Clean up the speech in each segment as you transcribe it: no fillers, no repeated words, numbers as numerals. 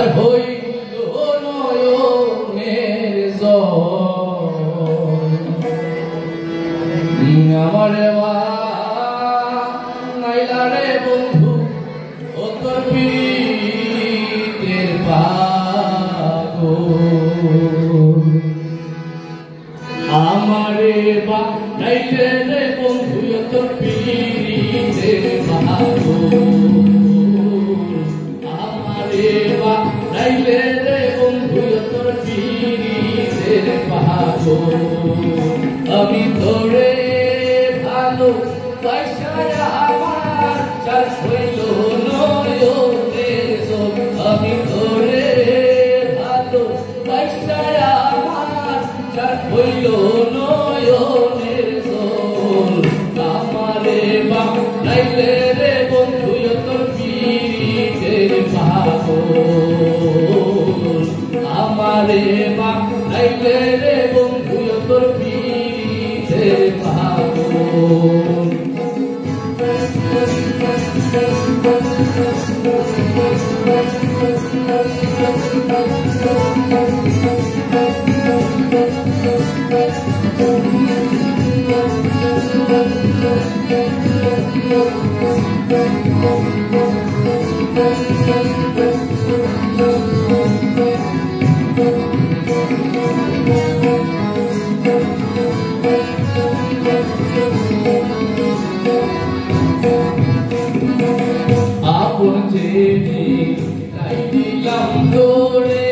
আর হইল নয়নের জল আমারে নাইলা রে বন্ধু ও তোর পীরের পাগল আমারে নাইলে রে বন্ধু ও তোর পীরের পাগল আমারে নাইলে রে বন্ধু ও তোর পীরের পাগল আমি তোরে ভালো পয়সায় আমার চার হইল নয়নের জল আমি তোরে ভালো পয়সায় আমার চার হইল নয়নের জল আমারে নাইলে রে বন্ধু তোর পীরের পাগল আমারে নাইলে রে বন্ধু তোর পীরের পাগল আপন জেনে তাই দিলাম তোরে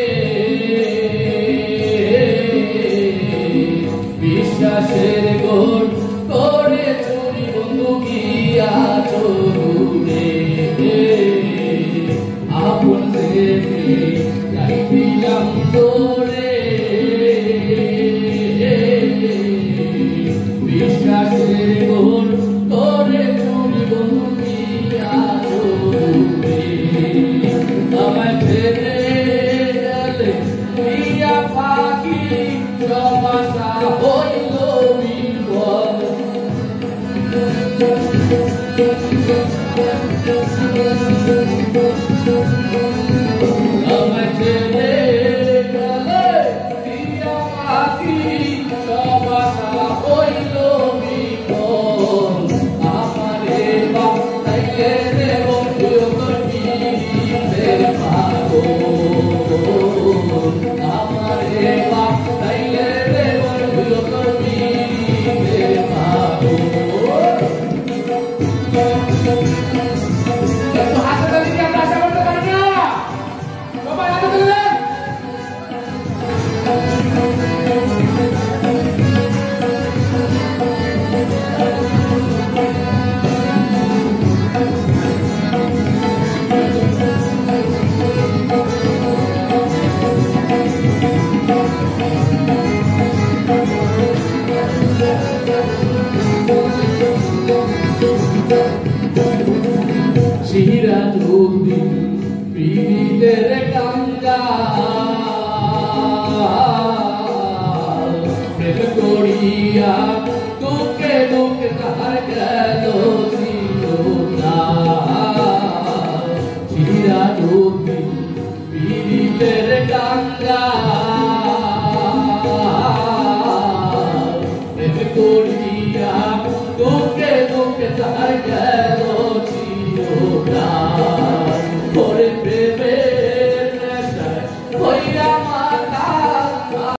বিশ্বাসের গোল করে চুরি বন্ধু গিয়া চলুরে আপন জেনে তাই দিলাম তোরে বিশ্বাসের গোল করে চুরি বন্ধু গিয়া চলুরে আমায় ফেরে গেলে প্রিয়া পাখি সব আশা হইল বিফল আমায় ফেরে গেলে প্রিয়া পাখি সব আশা হইল বিফল আমারে নাইলে রে বন্ধু তোর পীরের পাগল আমারে নাইলে রে বন্ধু তোর পীরের পাগল একটু হাতে তালি দিয়ে আমরা আশা করতে পারি না সবাই হাতে তুললেন সিরাজউদ্দিন পীরের কাঙ্গাল প্রেম করিয়া দুঃখে দুঃখে কার গেল